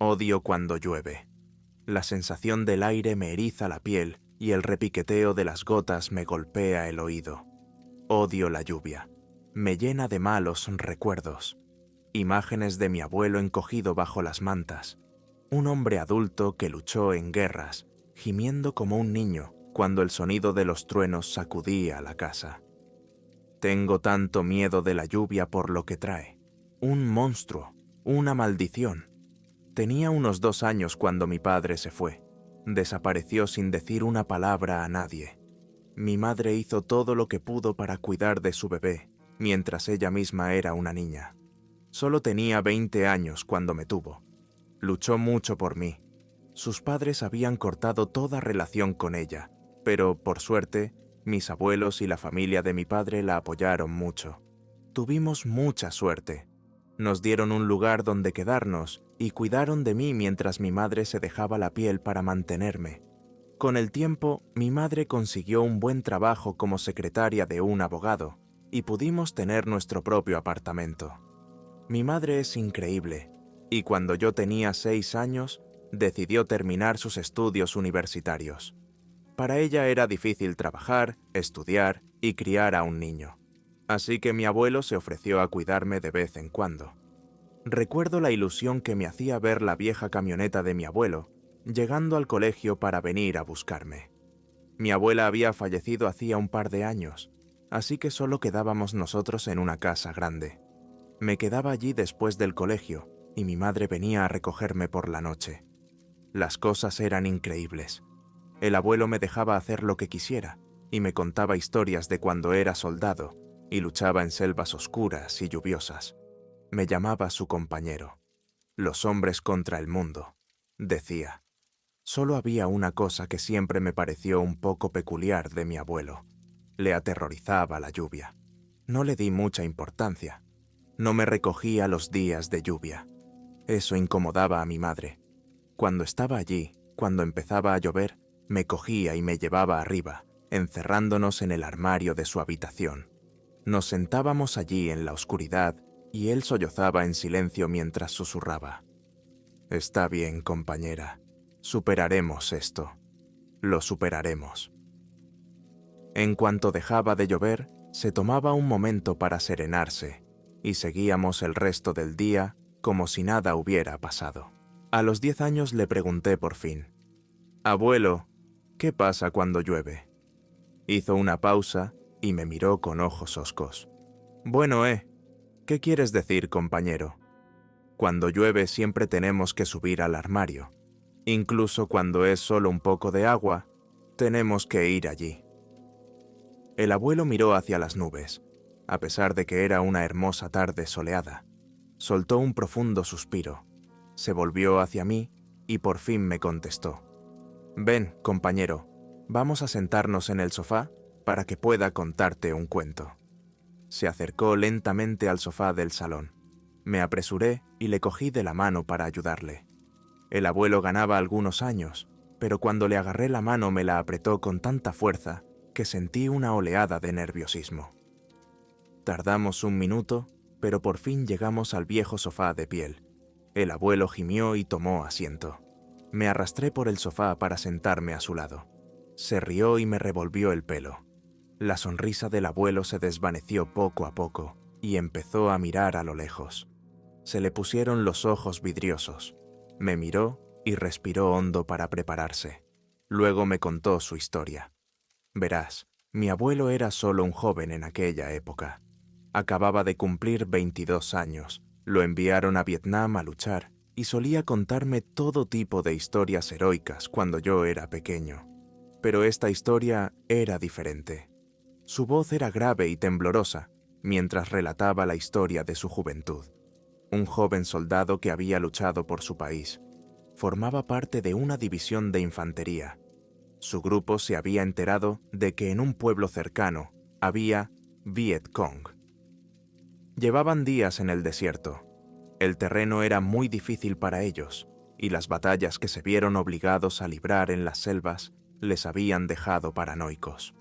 Odio cuando llueve. La sensación del aire me eriza la piel y el repiqueteo de las gotas me golpea el oído. Odio la lluvia. Me llena de malos recuerdos. Imágenes de mi abuelo encogido bajo las mantas. Un hombre adulto que luchó en guerras, gimiendo como un niño cuando el sonido de los truenos sacudía la casa. Tengo tanto miedo de la lluvia por lo que trae. Un monstruo, una maldición. Tenía unos 2 años cuando mi padre se fue. Desapareció sin decir una palabra a nadie. Mi madre hizo todo lo que pudo para cuidar de su bebé, mientras ella misma era una niña. Solo tenía 20 años cuando me tuvo. Luchó mucho por mí. Sus padres habían cortado toda relación con ella, pero, por suerte, mis abuelos y la familia de mi padre la apoyaron mucho. Tuvimos mucha suerte. Nos dieron un lugar donde quedarnos y cuidaron de mí mientras mi madre se dejaba la piel para mantenerme. Con el tiempo, mi madre consiguió un buen trabajo como secretaria de un abogado y pudimos tener nuestro propio apartamento. Mi madre es increíble, y cuando yo tenía 6 años, decidió terminar sus estudios universitarios. Para ella era difícil trabajar, estudiar y criar a un niño. Así que mi abuelo se ofreció a cuidarme de vez en cuando. Recuerdo la ilusión que me hacía ver la vieja camioneta de mi abuelo, llegando al colegio para venir a buscarme. Mi abuela había fallecido hacía un par de años, así que solo quedábamos nosotros en una casa grande. Me quedaba allí después del colegio y mi madre venía a recogerme por la noche. Las cosas eran increíbles. El abuelo me dejaba hacer lo que quisiera y me contaba historias de cuando era soldado y luchaba en selvas oscuras y lluviosas. Me llamaba su compañero. Los hombres contra el mundo, decía. Solo había una cosa que siempre me pareció un poco peculiar de mi abuelo. Le aterrorizaba la lluvia. No le di mucha importancia. No me recogía los días de lluvia. Eso incomodaba a mi madre. Cuando estaba allí, cuando empezaba a llover, me cogía y me llevaba arriba, encerrándonos en el armario de su habitación. Nos sentábamos allí en la oscuridad y él sollozaba en silencio mientras susurraba. «Está bien, compañera. Superaremos esto. Lo superaremos». En cuanto dejaba de llover, se tomaba un momento para serenarse y seguíamos el resto del día como si nada hubiera pasado. A los 10 años le pregunté por fin, «Abuelo, ¿qué pasa cuando llueve?» Hizo una pausa y me miró con ojos hoscos. «Bueno, ¿qué quieres decir, compañero? Cuando llueve siempre tenemos que subir al armario. Incluso cuando es solo un poco de agua, tenemos que ir allí». El abuelo miró hacia las nubes, a pesar de que era una hermosa tarde soleada. Soltó un profundo suspiro, se volvió hacia mí y por fin me contestó. «Ven, compañero, vamos a sentarnos en el sofá para que pueda contarte un cuento». Se acercó lentamente al sofá del salón. Me apresuré y le cogí de la mano para ayudarle. El abuelo ganaba algunos años, pero cuando le agarré la mano me la apretó con tanta fuerza que sentí una oleada de nerviosismo. Tardamos un minuto, pero por fin llegamos al viejo sofá de piel. El abuelo gimió y tomó asiento. Me arrastré por el sofá para sentarme a su lado. Se rió y me revolvió el pelo. La sonrisa del abuelo se desvaneció poco a poco y empezó a mirar a lo lejos. Se le pusieron los ojos vidriosos. Me miró y respiró hondo para prepararse. Luego me contó su historia. Verás, mi abuelo era solo un joven en aquella época. Acababa de cumplir 22 años. Lo enviaron a Vietnam a luchar y solía contarme todo tipo de historias heroicas cuando yo era pequeño. Pero esta historia era diferente. Su voz era grave y temblorosa mientras relataba la historia de su juventud. Un joven soldado que había luchado por su país. Formaba parte de una división de infantería. Su grupo se había enterado de que en un pueblo cercano había Viet Cong. Llevaban días en el desierto. El terreno era muy difícil para ellos, y las batallas que se vieron obligados a librar en las selvas les habían dejado paranoicos.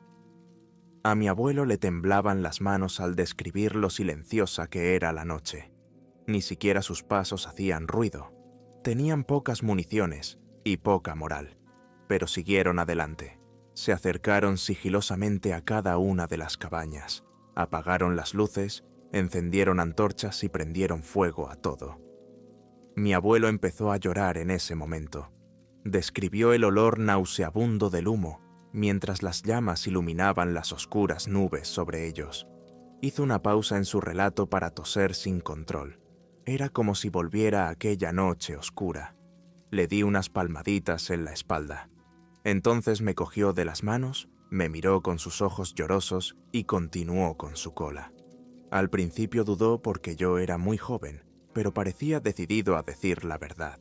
A mi abuelo le temblaban las manos al describir lo silenciosa que era la noche. Ni siquiera sus pasos hacían ruido. Tenían pocas municiones y poca moral, pero siguieron adelante. Se acercaron sigilosamente a cada una de las cabañas, apagaron las luces, encendieron antorchas y prendieron fuego a todo. Mi abuelo empezó a llorar en ese momento. Describió el olor nauseabundo del humo, mientras las llamas iluminaban las oscuras nubes sobre ellos. Hizo una pausa en su relato para toser sin control. Era como si volviera a aquella noche oscura. Le di unas palmaditas en la espalda. Entonces me cogió de las manos, me miró con sus ojos llorosos y continuó con su cola. Al principio dudó porque yo era muy joven, pero parecía decidido a decir la verdad.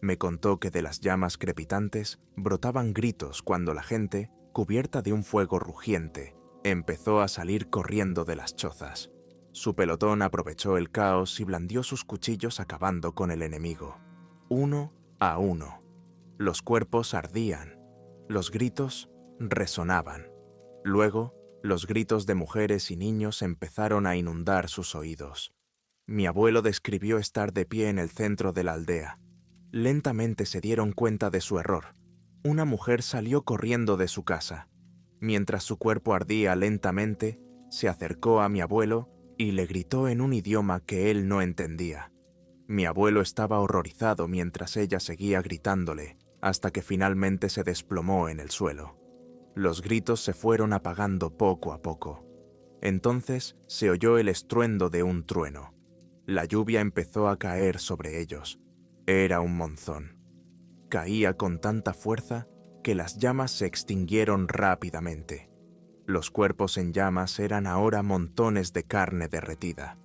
Me contó que de las llamas crepitantes brotaban gritos cuando la gente, cubierta de un fuego rugiente, empezó a salir corriendo de las chozas. Su pelotón aprovechó el caos y blandió sus cuchillos acabando con el enemigo. Uno a uno. Los cuerpos ardían. Los gritos resonaban. Luego, los gritos de mujeres y niños empezaron a inundar sus oídos. Mi abuelo describió estar de pie en el centro de la aldea. Lentamente se dieron cuenta de su error. Una mujer salió corriendo de su casa. Mientras su cuerpo ardía lentamente, se acercó a mi abuelo y le gritó en un idioma que él no entendía. Mi abuelo estaba horrorizado mientras ella seguía gritándole, hasta que finalmente se desplomó en el suelo. Los gritos se fueron apagando poco a poco. Entonces se oyó el estruendo de un trueno. La lluvia empezó a caer sobre ellos. Era un monzón. Caía con tanta fuerza que las llamas se extinguieron rápidamente. Los cuerpos en llamas eran ahora montones de carne derretida.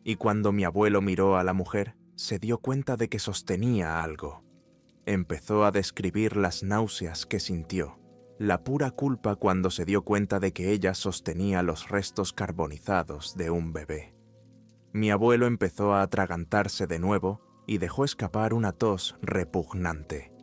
Y cuando mi abuelo miró a la mujer, se dio cuenta de que sostenía algo. Empezó a describir las náuseas que sintió, la pura culpa cuando se dio cuenta de que ella sostenía los restos carbonizados de un bebé. Mi abuelo empezó a atragantarse de nuevo y dejó escapar una tos repugnante.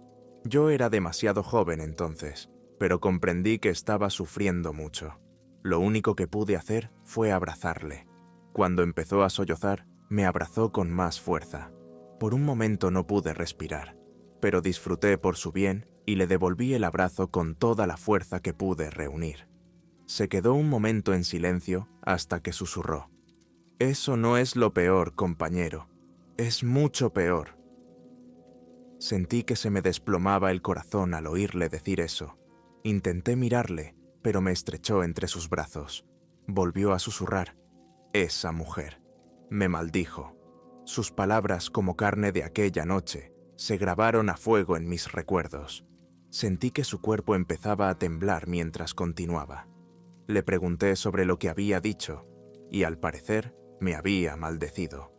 Yo era demasiado joven entonces, pero comprendí que estaba sufriendo mucho. Lo único que pude hacer fue abrazarle. Cuando empezó a sollozar, me abrazó con más fuerza. Por un momento no pude respirar, pero disfruté por su bien y le devolví el abrazo con toda la fuerza que pude reunir. Se quedó un momento en silencio hasta que susurró: «Eso no es lo peor, compañero. Es mucho peor». Sentí que se me desplomaba el corazón al oírle decir eso. Intenté mirarle, pero me estrechó entre sus brazos. Volvió a susurrar: «Esa mujer». Me maldijo. Sus palabras, como carne de aquella noche, se grabaron a fuego en mis recuerdos. Sentí que su cuerpo empezaba a temblar mientras continuaba. Le pregunté sobre lo que había dicho, y al parecer me había maldecido.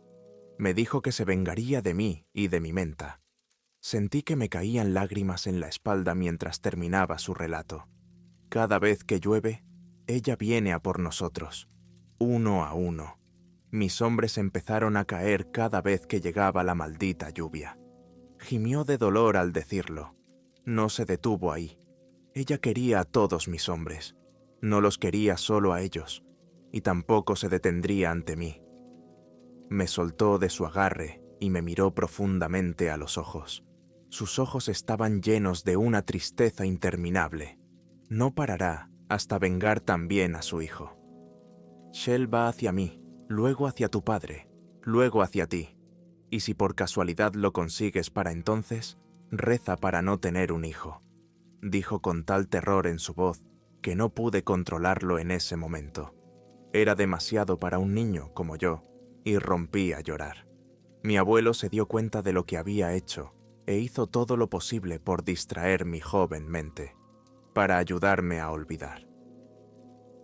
Me dijo que se vengaría de mí y de mi menta. Sentí que me caían lágrimas en la espalda mientras terminaba su relato. Cada vez que llueve, ella viene a por nosotros, uno a uno. Mis hombres empezaron a caer cada vez que llegaba la maldita lluvia. Gimió de dolor al decirlo. No se detuvo ahí. Ella quería a todos mis hombres. No los quería solo a ellos, y tampoco se detendría ante mí. Me soltó de su agarre y me miró profundamente a los ojos. Sus ojos estaban llenos de una tristeza interminable. No parará hasta vengar también a su hijo. Shell va hacia mí, luego hacia tu padre, luego hacia ti. Y si por casualidad lo consigues para entonces, reza para no tener un hijo», dijo con tal terror en su voz que no pude controlarlo en ese momento. Era demasiado para un niño como yo, y rompí a llorar. Mi abuelo se dio cuenta de lo que había hecho e hizo todo lo posible por distraer mi joven mente, para ayudarme a olvidar.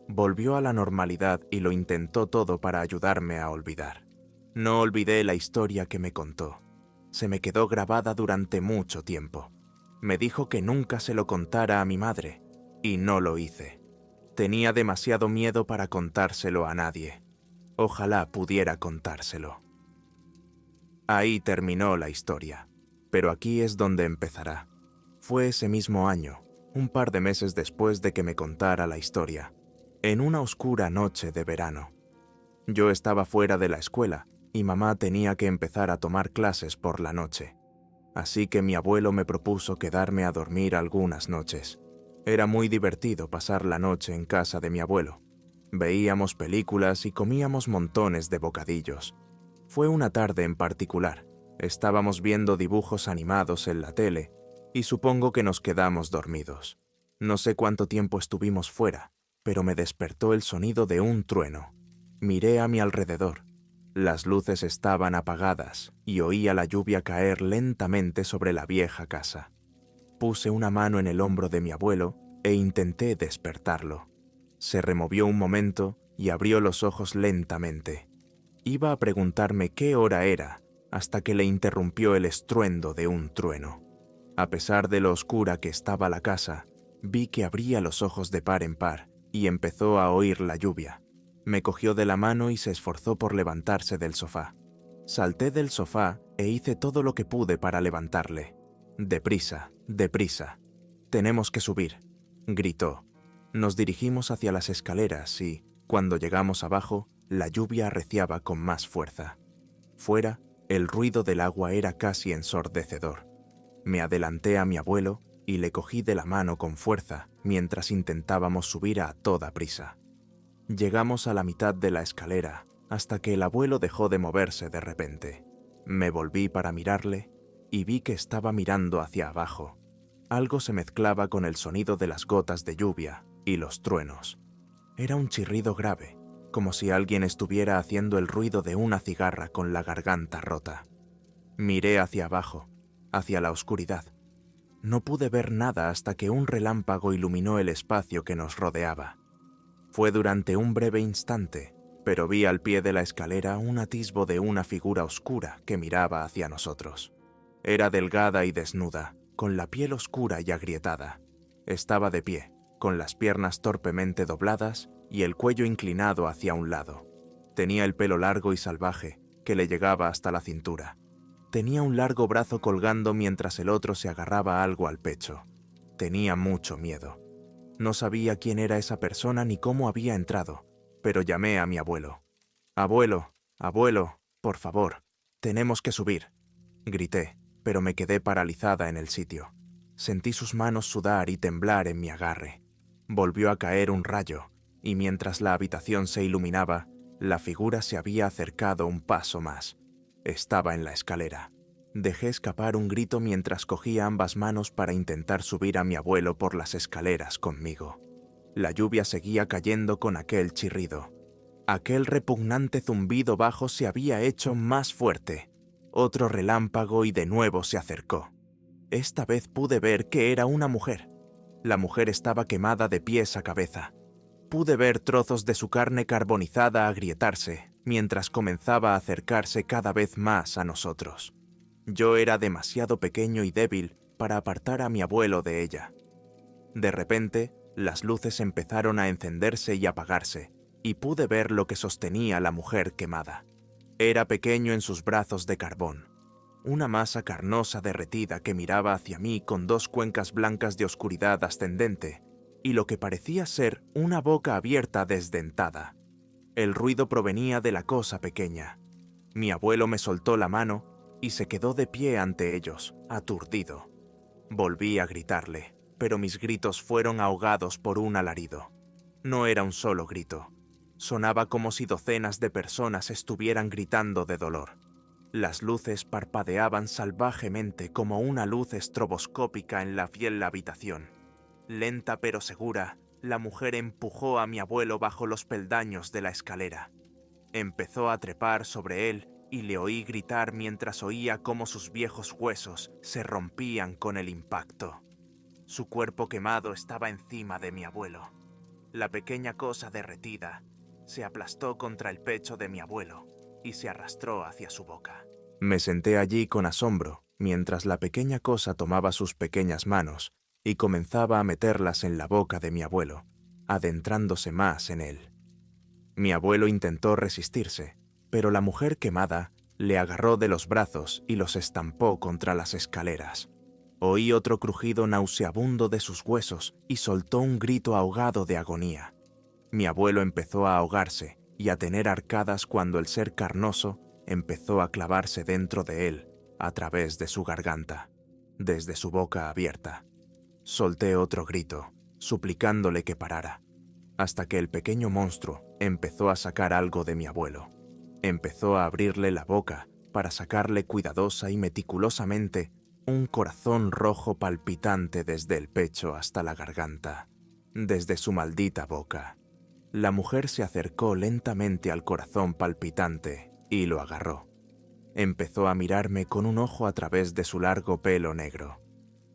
Volvió a la normalidad y lo intentó todo para ayudarme a olvidar. No olvidé la historia que me contó. Se me quedó grabada durante mucho tiempo. Me dijo que nunca se lo contara a mi madre, y no lo hice. Tenía demasiado miedo para contárselo a nadie. Ojalá pudiera contárselo. Ahí terminó la historia, pero aquí es donde empezará. Fue ese mismo año, un par de meses después de que me contara la historia, en una oscura noche de verano. Yo estaba fuera de la escuela y mamá tenía que empezar a tomar clases por la noche. así que mi abuelo me propuso quedarme a dormir algunas noches. Era muy divertido pasar la noche en casa de mi abuelo. Veíamos películas y comíamos montones de bocadillos. Fue una tarde en particular. Estábamos viendo dibujos animados en la tele y supongo que nos quedamos dormidos. No sé cuánto tiempo estuvimos fuera, pero me despertó el sonido de un trueno. Miré a mi alrededor. Las luces estaban apagadas y oía la lluvia caer lentamente sobre la vieja casa. Puse una mano en el hombro de mi abuelo e intenté despertarlo. Se removió un momento y abrió los ojos lentamente. Iba a preguntarme qué hora era hasta que le interrumpió el estruendo de un trueno. A pesar de lo oscura que estaba la casa, vi que abría los ojos de par en par y empezó a oír la lluvia. Me cogió de la mano y se esforzó por levantarse del sofá. Salté del sofá e hice todo lo que pude para levantarle. «Deprisa, deprisa. Tenemos que subir», gritó. Nos dirigimos hacia las escaleras y, cuando llegamos abajo, la lluvia arreciaba con más fuerza. Fuera, el ruido del agua era casi ensordecedor. Me adelanté a mi abuelo y le cogí de la mano con fuerza mientras intentábamos subir a toda prisa. Llegamos a la mitad de la escalera hasta que el abuelo dejó de moverse de repente. Me volví para mirarle y vi que estaba mirando hacia abajo. Algo se mezclaba con el sonido de las gotas de lluvia y los truenos. Era un chirrido grave, como si alguien estuviera haciendo el ruido de una cigarra con la garganta rota. Miré hacia abajo, hacia la oscuridad. No pude ver nada hasta que un relámpago iluminó el espacio que nos rodeaba. Fue durante un breve instante, pero vi al pie de la escalera un atisbo de una figura oscura que miraba hacia nosotros. Era delgada y desnuda, con la piel oscura y agrietada. Estaba de pie, con las piernas torpemente dobladas y el cuello inclinado hacia un lado. Tenía el pelo largo y salvaje, que le llegaba hasta la cintura. Tenía un largo brazo colgando mientras el otro se agarraba algo al pecho. Tenía mucho miedo. No sabía quién era esa persona ni cómo había entrado, pero llamé a mi abuelo. «Abuelo, abuelo, por favor, tenemos que subir», grité, pero me quedé paralizada en el sitio. Sentí sus manos sudar y temblar en mi agarre. Volvió a caer un rayo, y mientras la habitación se iluminaba, la figura se había acercado un paso más. Estaba en la escalera. Dejé escapar un grito mientras cogía ambas manos para intentar subir a mi abuelo por las escaleras conmigo. La lluvia seguía cayendo con aquel chirrido. Aquel repugnante zumbido bajo se había hecho más fuerte. Otro relámpago y de nuevo se acercó. Esta vez pude ver que era una mujer. La mujer estaba quemada de pies a cabeza. Pude ver trozos de su carne carbonizada agrietarse, mientras comenzaba a acercarse cada vez más a nosotros. Yo era demasiado pequeño y débil para apartar a mi abuelo de ella. De repente, las luces empezaron a encenderse y apagarse, y pude ver lo que sostenía la mujer quemada. Era pequeño en sus brazos de carbón, una masa carnosa derretida que miraba hacia mí con dos cuencas blancas de oscuridad ascendente, y lo que parecía ser una boca abierta desdentada. El ruido provenía de la cosa pequeña. Mi abuelo me soltó la mano y se quedó de pie ante ellos, aturdido. Volví a gritarle, pero mis gritos fueron ahogados por un alarido. No era un solo grito. Sonaba como si docenas de personas estuvieran gritando de dolor. Las luces parpadeaban salvajemente como una luz estroboscópica en la fiel habitación. Lenta pero segura, la mujer empujó a mi abuelo bajo los peldaños de la escalera. Empezó a trepar sobre él y le oí gritar mientras oía cómo sus viejos huesos se rompían con el impacto. Su cuerpo quemado estaba encima de mi abuelo. La pequeña cosa derretida se aplastó contra el pecho de mi abuelo y se arrastró hacia su boca. Me senté allí con asombro mientras la pequeña cosa tomaba sus pequeñas manos y comenzaba a meterlas en la boca de mi abuelo, adentrándose más en él. Mi abuelo intentó resistirse, pero la mujer quemada le agarró de los brazos y los estampó contra las escaleras. Oí otro crujido nauseabundo de sus huesos y soltó un grito ahogado de agonía. Mi abuelo empezó a ahogarse y a tener arcadas cuando el ser carnoso empezó a clavarse dentro de él, a través de su garganta, desde su boca abierta. Solté otro grito, suplicándole que parara, hasta que el pequeño monstruo empezó a sacar algo de mi abuelo. Empezó a abrirle la boca para sacarle cuidadosa y meticulosamente un corazón rojo palpitante desde el pecho hasta la garganta, desde su maldita boca. La mujer se acercó lentamente al corazón palpitante y lo agarró. Empezó a mirarme con un ojo a través de su largo pelo negro.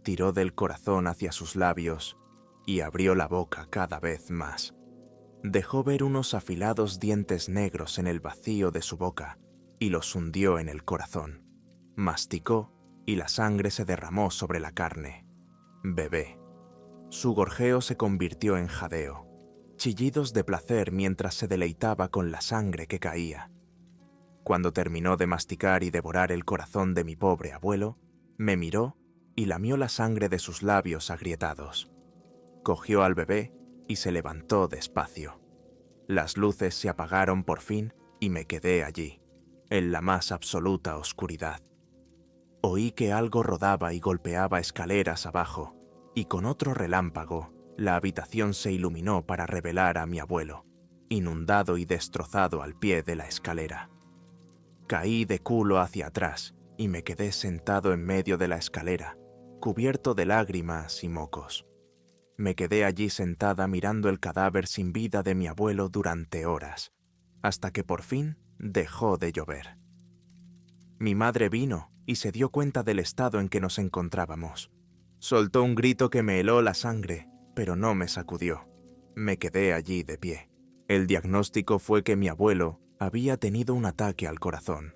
Tiró del corazón hacia sus labios y abrió la boca cada vez más. Dejó ver unos afilados dientes negros en el vacío de su boca y los hundió en el corazón. Masticó y la sangre se derramó sobre la carne. Bebé. Su gorjeo se convirtió en jadeo, chillidos de placer mientras se deleitaba con la sangre que caía. Cuando terminó de masticar y devorar el corazón de mi pobre abuelo, me miró y lamió la sangre de sus labios agrietados. Cogió al bebé y se levantó despacio. Las luces se apagaron por fin y me quedé allí, en la más absoluta oscuridad. Oí que algo rodaba y golpeaba escaleras abajo, y con otro relámpago, la habitación se iluminó para revelar a mi abuelo, inundado y destrozado al pie de la escalera. Caí de culo hacia atrás y me quedé sentado en medio de la escalera, cubierto de lágrimas y mocos. Me quedé allí sentada mirando el cadáver sin vida de mi abuelo durante horas, hasta que por fin dejó de llover. Mi madre vino y se dio cuenta del estado en que nos encontrábamos. Soltó un grito que me heló la sangre, pero no me sacudió. Me quedé allí de pie. El diagnóstico fue que mi abuelo había tenido un ataque al corazón.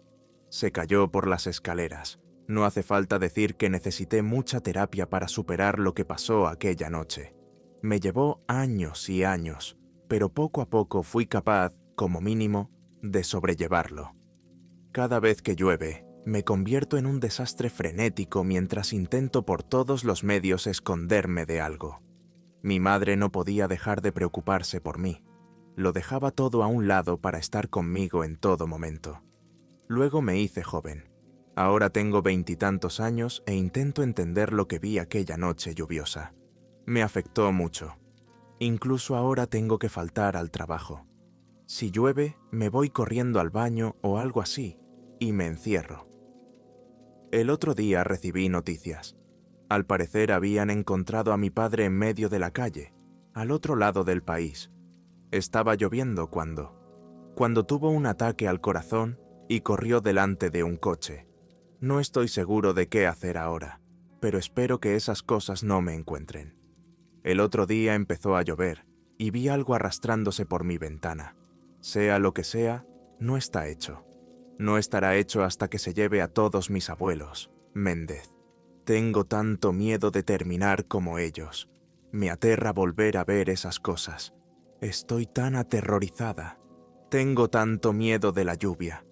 Se cayó por las escaleras. No hace falta decir que necesité mucha terapia para superar lo que pasó aquella noche. Me llevó años y años, pero poco a poco fui capaz, como mínimo, de sobrellevarlo. Cada vez que llueve, me convierto en un desastre frenético mientras intento por todos los medios esconderme de algo. Mi madre no podía dejar de preocuparse por mí. Lo dejaba todo a un lado para estar conmigo en todo momento. Luego me hice joven. Ahora tengo 20 y tantos años e intento entender lo que vi aquella noche lluviosa. Me afectó mucho. Incluso ahora tengo que faltar al trabajo. Si llueve, me voy corriendo al baño o algo así, y me encierro. El otro día recibí noticias. Al parecer habían encontrado a mi padre en medio de la calle, al otro lado del país. Estaba lloviendo cuando tuvo un ataque al corazón y corrió delante de un coche. No estoy seguro de qué hacer ahora, pero espero que esas cosas no me encuentren. El otro día empezó a llover y vi algo arrastrándose por mi ventana. Sea lo que sea, no está hecho. No estará hecho hasta que se lleve a todos mis abuelos, Méndez. Tengo tanto miedo de terminar como ellos. Me aterra volver a ver esas cosas. Estoy tan aterrorizada. Tengo tanto miedo de la lluvia.